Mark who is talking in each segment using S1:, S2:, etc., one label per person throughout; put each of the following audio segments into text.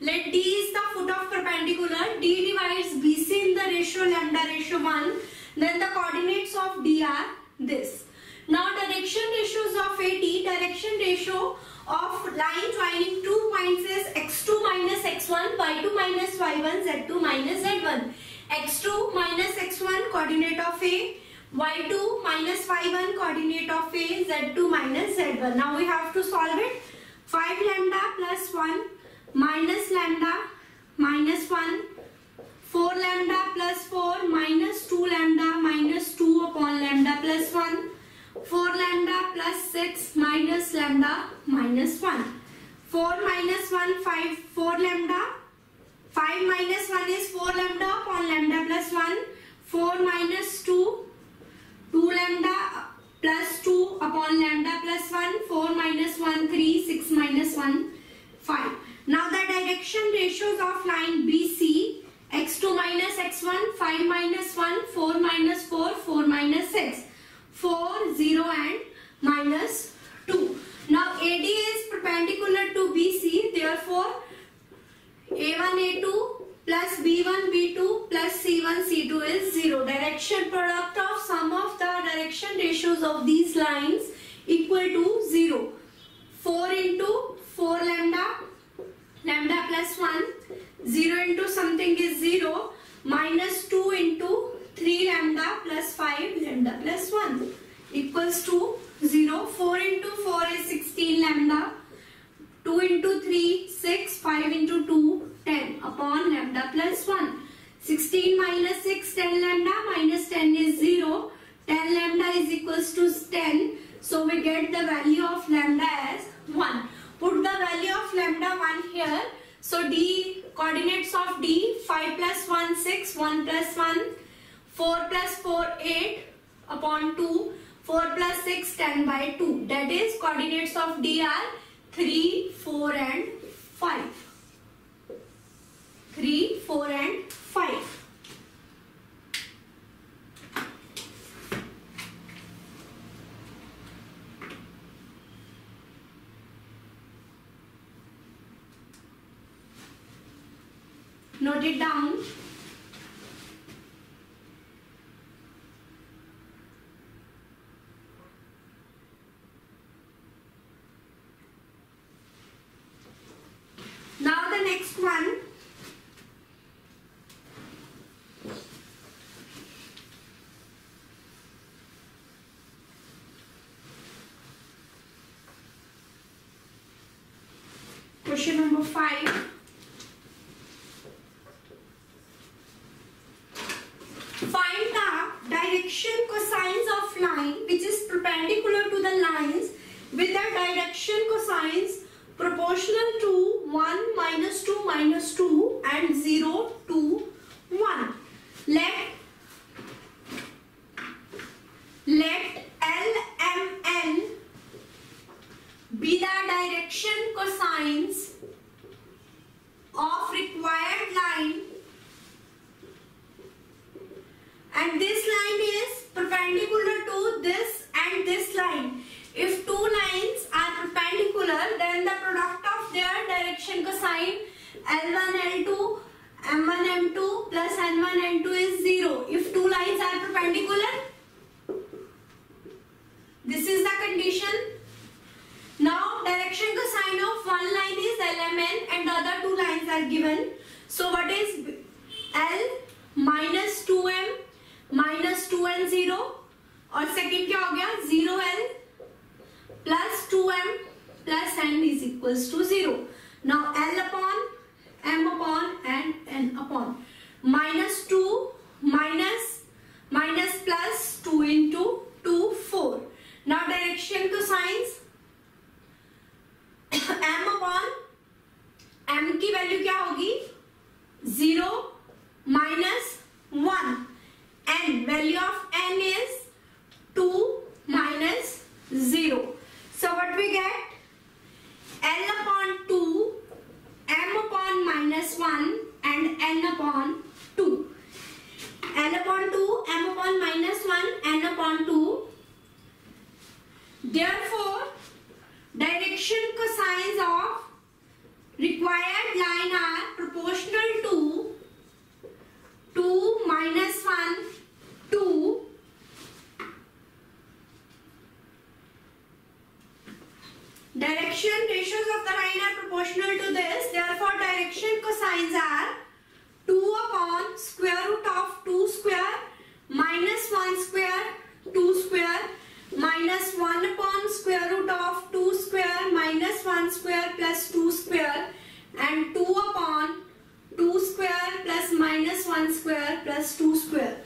S1: Let D is the foot of perpendicular. D divides BC in the ratio lambda ratio 1. Then the coordinates of D are this. Now direction ratios of AD, direction ratio of line joining two points is x2 minus x1, y2 minus y1, z2 minus z1. x2 minus x1 coordinate of A, y2 minus y1 coordinate of A, z2 minus z1. Now we have to solve it. 5 lambda plus 1 minus lambda minus 1, 4 lambda plus 4 minus 2 lambda minus 2 upon lambda plus 1, 4 lambda plus 6 minus lambda minus 1. 4 minus 1, 5, 4 lambda. 5 minus 1 is 4 lambda upon lambda plus 1. 4 minus 2, 2 lambda plus 2 upon lambda plus 1. 4 minus 1, 3, 6 minus 1, 5. Now the direction ratios of line BC, x2 minus x1, 5 minus 1, 4 minus 4, 4 minus 6. 4, 0 and minus 2. Now AD is perpendicular to BC, therefore A1 A2 plus B1 B2 plus C1 C2 is 0. Direction product of sum of the direction ratios of these lines equal to 0. 4 into 4 lambda, lambda plus 1, 0 into something is 0, minus 2 into 3 lambda plus 5 lambda plus 1 equals to 0. 4 into 4 is 16 lambda, 2 into 3 6, 5 into 2 10 upon lambda plus 1. 16 minus 6 10 lambda minus 10 is 0. 10 lambda is equals to 10. So we get the value of lambda as 1. Put the value of lambda 1 here. So D, coordinates of D, 5 plus 1 6, 1 plus 1, 4 plus 4 8 upon 2, 4 plus 6 10 by 2. That is coordinates of D are 3, 4 and 5. 3, 4 and 5. Note it down. Now the next one. Question number 5. Find the direction cosines of line which is perpendicular to the lines with the direction cosines proportional to 1, minus 2, minus 2 and 0, 2, 1. Let LMN be the direction cosines of required line, and this line is perpendicular to this and this line. If two lines are perpendicular, then the product of their direction cosine L1 L2 M1 M2 plus N1 N2 is 0. If two lines are perpendicular, this is the condition. Now direction cosine of one line is LMN and the other two lines are given. So what is L minus 2M minus 2N 0 और second क्या हो गया 0L plus 2M plus N is equals to 0. Now L upon M upon and N upon minus 2 minus plus 2 into 2 4. Now direction cosines M upon M की value क्या होगी 0 minus 1. N, value of N is 2 minus 0. So what we get? L upon 2, M upon minus 1 and N upon 2. L upon 2, M upon minus 1, N upon 2. Therefore, direction cosines of required line are proportional to 2, minus 1, 2. Direction ratios of the line are proportional to this. Therefore, direction cosines are 2 upon square root of 2 square minus 1 square 2 square minus 1 upon square root of 2 square minus 1 square plus 2 square and 2 upon 2 square plus minus 1 square plus 2 square.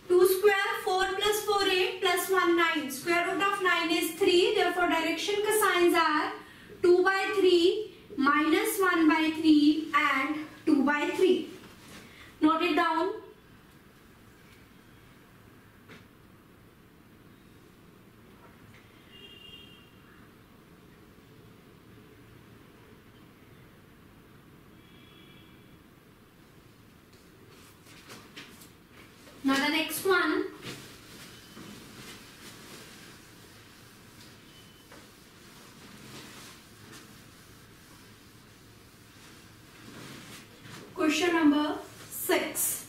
S1: 2 square 4 plus 4 8 plus 1 9. Square root of 9 is 3. Therefore, direction cosines are 2 by 3 minus 1 by 3 and 2 by 3. Note it down. Now the next one. Question number 6.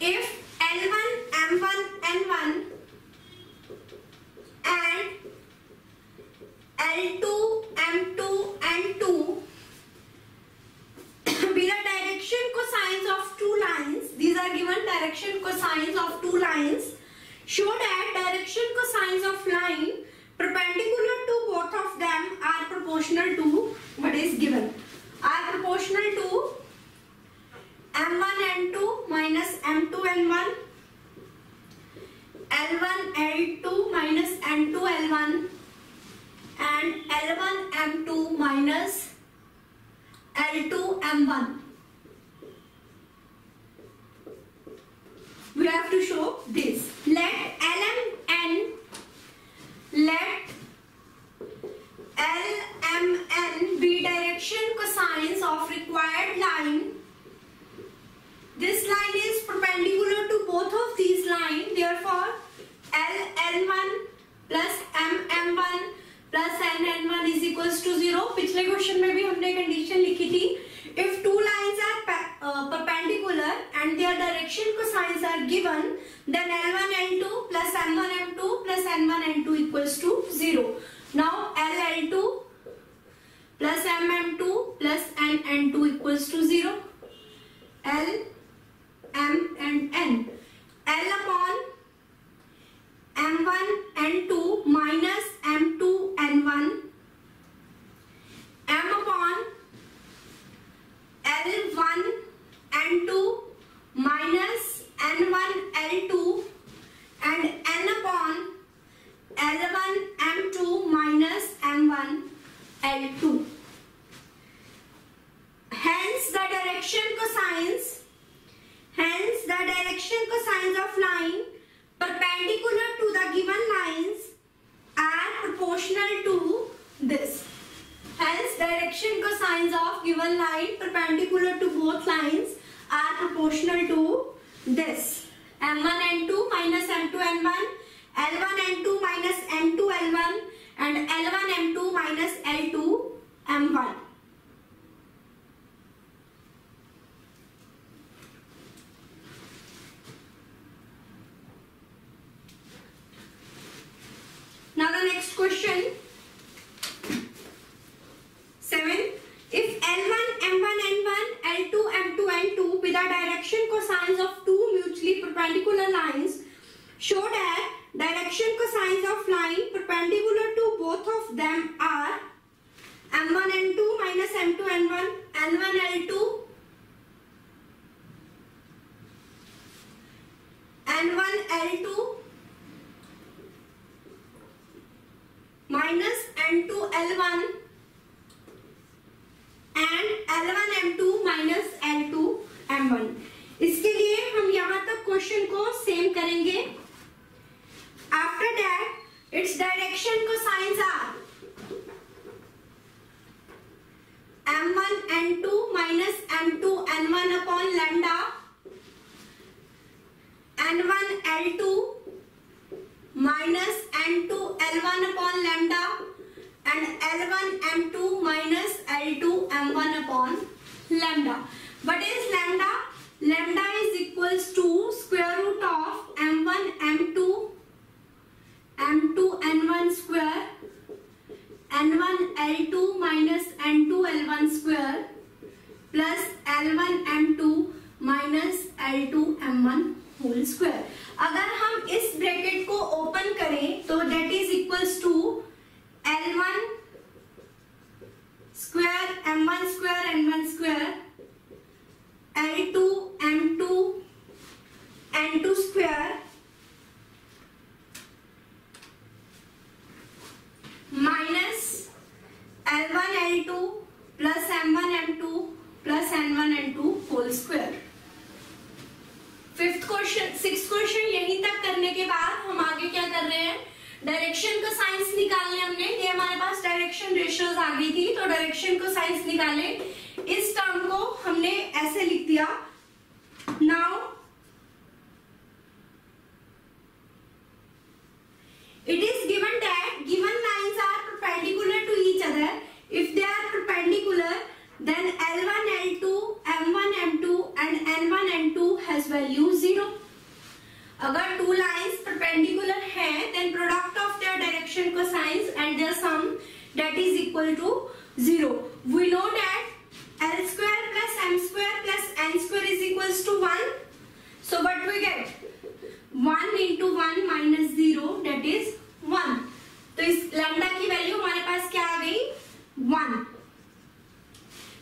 S1: If L1, M1, N1 and L2, M2, N2 be the direction cosines of two lines, these are given direction cosines of two lines, show that direction cosines of line perpendicular to both of them are proportional to what is given. Are proportional to M1 N2 minus M2 N1, L1 L2 minus N2 L1 and L1 M2 minus L2 M1. We have to show this. Let LMN be direction cosines of required line. This line is perpendicular to both of these lines. Therefore, LN1 plus MM1 plus NN1 is equals to 0. पिछले question में भी हमने condition लिखी थी. If two lines are perpendicular and their direction cosines are given, then L1 L2 plus M1 M2 plus N1 N2 equals to 0. Now LL2 plus MM2 plus NN2 equals to 0. L, M and N. L upon M1 N2 minus M2 N1. M upon L1 N2 minus N1 L2 and N upon L1 M2 minus M1 L2. Hence the direction cosines of line perpendicular to the given lines are proportional to this. Hence direction cosines of given line perpendicular to both lines are proportional to this. M1 N2 minus M2 N1, L1 N2 minus M2 L1 and L1 M2 minus L2 M1. Now the next question. 7. If L1, M1, N1, L2, M2, N2 be the direction cosines of two mutually perpendicular lines, show that direction cosines of line perpendicular to both of them are M1, N2 minus M2, N1, L1, L2, N1, L2 minus N2, L1 and L1 M2 minus L2 M1. इसके लिए हम यहाँ तक question को same करेंगे. After that, its direction cosines are M1 N2 minus M2 N1 upon lambda, N1 L2 minus N2 L1 upon lambda and L1 M2 minus L2 M1 upon lambda. What is lambda? Lambda is equals to square root of M1 M2 N1 square N1 L2 minus N2 L1 square plus L1 M2 minus L2 M1 whole square. अगर हम इस bracket को open करें तो that is equals to L1 square M1 square N1 square L2 M2 N2 square minus L1 L2 plus M1 M2 plus N1 N2 whole square. Fifth question, six question यहीं तक करने के बाद हम आगे क्या कर रहे हैं, डायरेक्शन को साइंस निकालने हमने, ये हमारे पास डायरेक्शन रेशियोज आ गई थी तो डायरेक्शन को साइंस निकाले। इस टर्म को हमने ऐसे लिख दिया, now it is given that given lines are perpendicular to each other. If they are perpendicular, then L1 L2 M1 M2 and N1 N2 has value 0. अगर two lines perpendicular हैं, then product of their direction cosines and their sum that is equal to 0. We know that L square plus M square plus N square is equals to 1. So what we get? 1 into 1 minus 0 that is 1. तो इस lambda की value हमारे पास क्या आ गई? 1.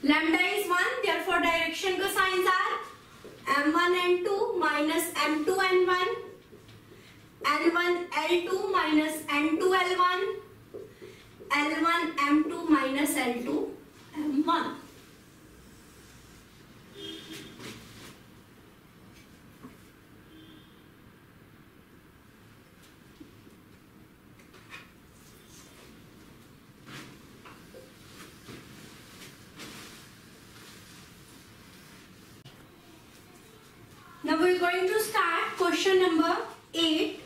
S1: Lambda is 1, therefore direction cosines are M1 N2 minus M2 N1, N1 L2 minus N2 L1, L1 M2 minus L2 M1. Now we are going to start question number 8.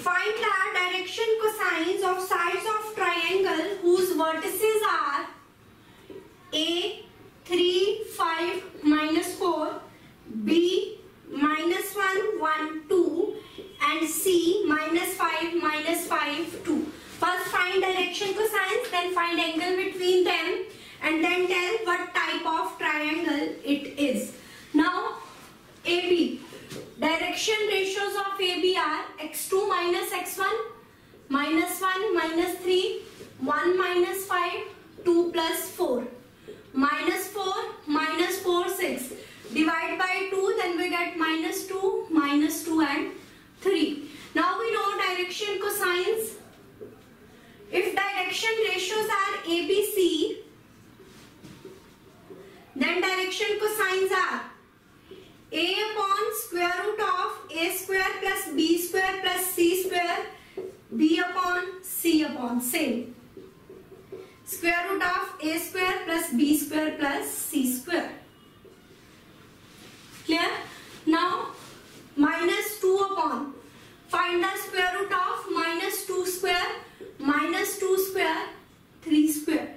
S1: Find the direction cosines of sides of triangle whose vertices are A 3 5 minus 4, B minus 1 1 2 and C minus 5 2. First find direction cosines, then find angle between them and then tell what type of triangle it is. Now AB, direction ratios of AB are x2 minus x1, minus 1 minus 3, 1 minus 5, 2 plus 4. Minus 4, minus 4, 6. Divide by 2, then we get minus 2 and 3. Now we know direction cosines. If direction ratios are ABC, then direction cosines are A upon square root of A square plus B square plus C square, B upon C upon, same. Square root of A square plus B square plus C square. Clear? Now minus 2 upon, find the square root of minus 2 square, 3 square.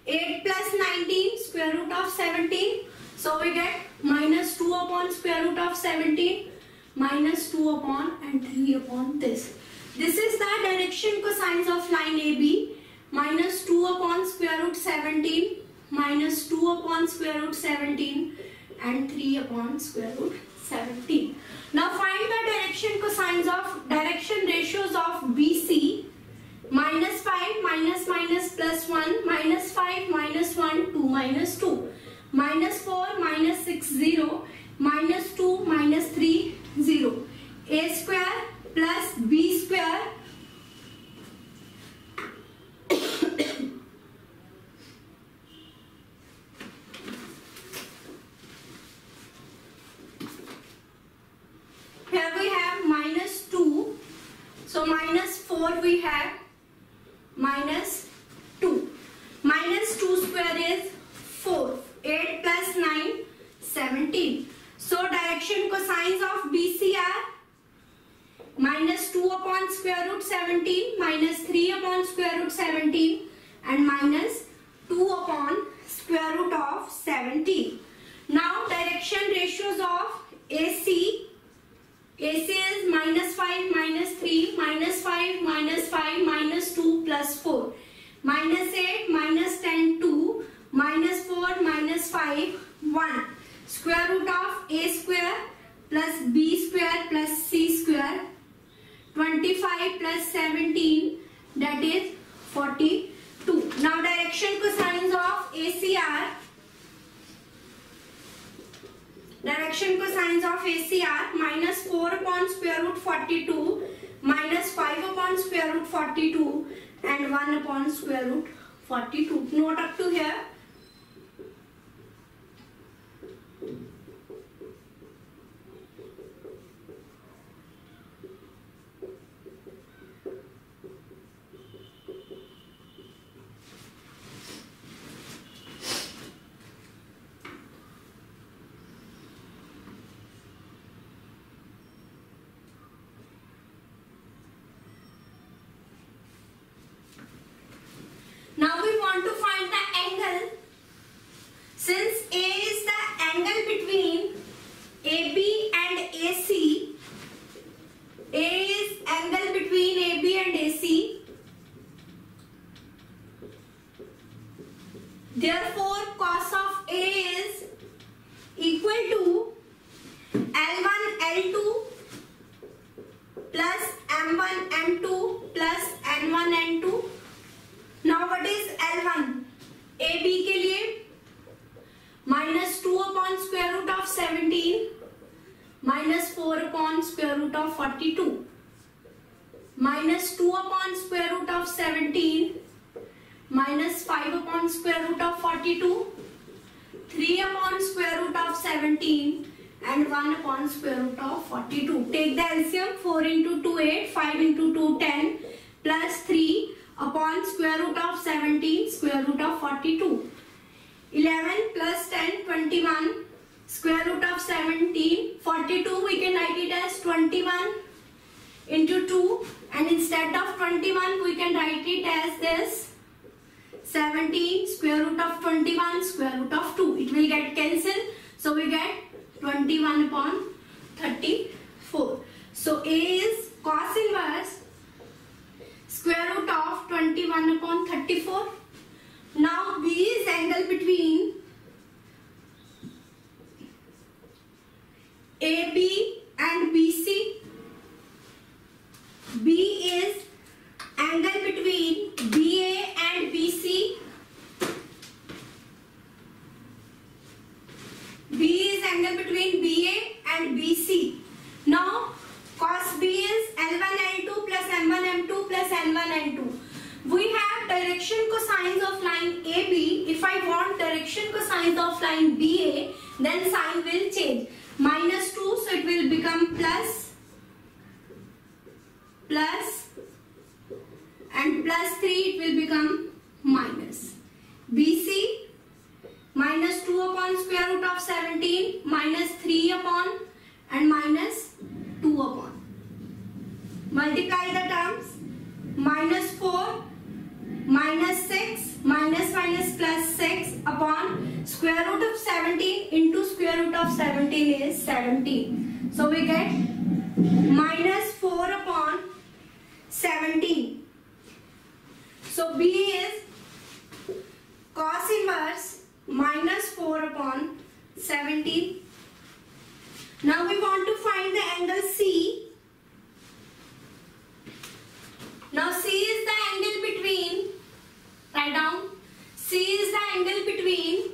S1: 8 plus 19, square root of 17. So we get minus 2 upon square root of 17, minus 2 upon and 3 upon this. This is the direction cosines of line AB. Minus 2 upon square root 17, minus 2 upon square root 17 and 3 upon square root 17. Now find the direction cosines of direction ratios of BC. Minus 5 minus minus plus 1, minus 5 minus 1, 2 minus 2. Minus 4 minus 6 0, minus 2 minus 3 0. A square plus B square here we have minus 2, so minus 4 we have minus 2. Minus 2 square is 4. 8 plus 9, 17. So direction cosines of BC are minus 2 upon square root 17, minus 3 upon square root 17, and minus 2 upon square root of 17. Now direction ratios of AC. AC is minus 5, minus 3, minus 5, minus 5, minus 2, plus 4. Minus 8, minus 10, 2, minus 4, minus 5, 1. Square root of A square plus B square plus C square. 25 plus 17, that is 42. Now direction cosines of ACR. Direction cosines of ACR minus 4 upon square root 42, minus 5 upon square root 42, and 1 upon square root 42. Note up to here. Now we want to find the angle. Since A is the angle between AB and AC, A is angle between AB and AC. Therefore, cos of A is equal to L1 L2 plus M1 M2 plus N1 N2. Now what is L1? AB के लिए minus 2 upon square root of 17, minus 4 upon square root of 42, minus 2 upon square root of 17, minus 5 upon square root of 42, 3 upon square root of 17, and 1 upon square root of 42. Take the LCM. 4 into 2 8, 5 into 2 10, plus 3 upon square root of 17 square root of 42. 11 plus 10 21 square root of 17 42. We can write it as 21 into 2, and instead of 21 we can write it as this 17 square root of 21 square root of 2. It will get cancelled, so we get 21 upon 34. So A is cos inverse square root of 21 upon 34. Now B is angle between AB and BC. B is angle between BA and BC. B is angle between BA and BC. Now cos B is L1 L2 plus M1 M2 plus N1 N2. We have direction cosines of line AB. If I want direction cosines of line BA, then sign will change. Minus 2, so it will become plus, plus, and plus 3, it will become minus. BC, minus 2 upon square root of 17, minus 3 upon, and minus 2 upon. Multiply the terms. Minus 4, minus 6, minus plus 6 upon square root of 17 into square root of 17 is 17. So we get minus 4 upon 17. So B is cos inverse minus 4 upon 17. Now we want to find the angle C. Now C is the angle between, write down, C is the angle between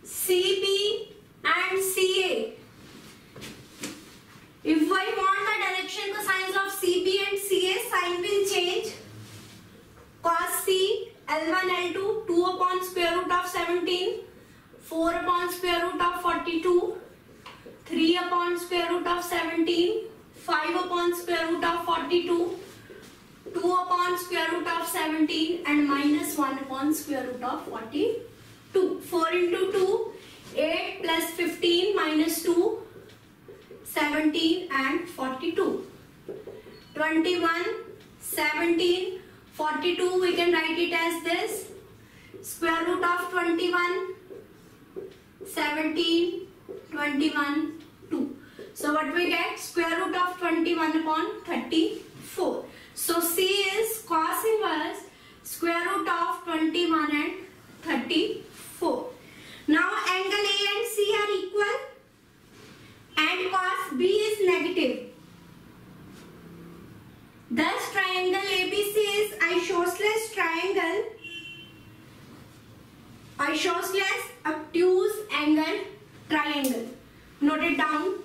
S1: CB and CA. If I want the direction cosines of CB and CA, sign will change. Cos C, L1 L2, 2 upon square root of 17, 4 upon square root of 42, 3 upon square root of 17, 5 upon square root of 42, 2 upon square root of 17, and minus 1 upon square root of 42. 4 into 2, 8 plus 15 minus 2, 17 and 42. 21, 17, 42, we can write it as this. Square root of 21, 17, 21, 2. So what we get? Square root of 21 upon 34. So C is cos inverse square root of 21 and 34. Now angle A and C are equal and cos B is negative. Thus triangle ABC is isosceles triangle, isosceles obtuse angle triangle. Note it down.